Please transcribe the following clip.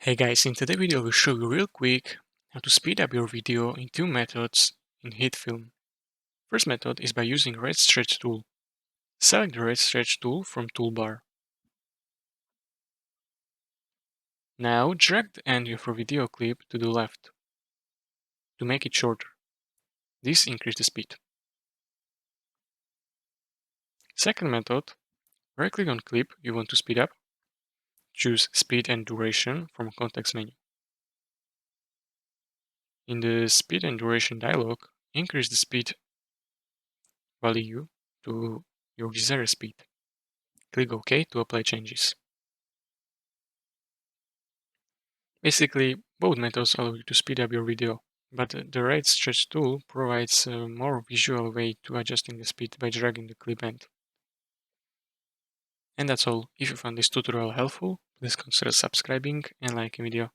Hey guys, in today's video I will show you real quick how to speed up your video in two methods in Hitfilm. First method is by using red stretch tool. Select the red stretch tool from toolbar. Now drag the end of your video clip to the left to make it shorter. This increases the speed. Second method, right click on clip you want to speed up. Choose speed and duration from context menu. In the speed and duration dialog, increase the speed value to your desired speed. Click OK to apply changes. Basically, both methods allow you to speed up your video, but the right stretch tool provides a more visual way to adjusting the speed by dragging the clip end. And that's all. If you found this tutorial helpful, please consider subscribing and liking video.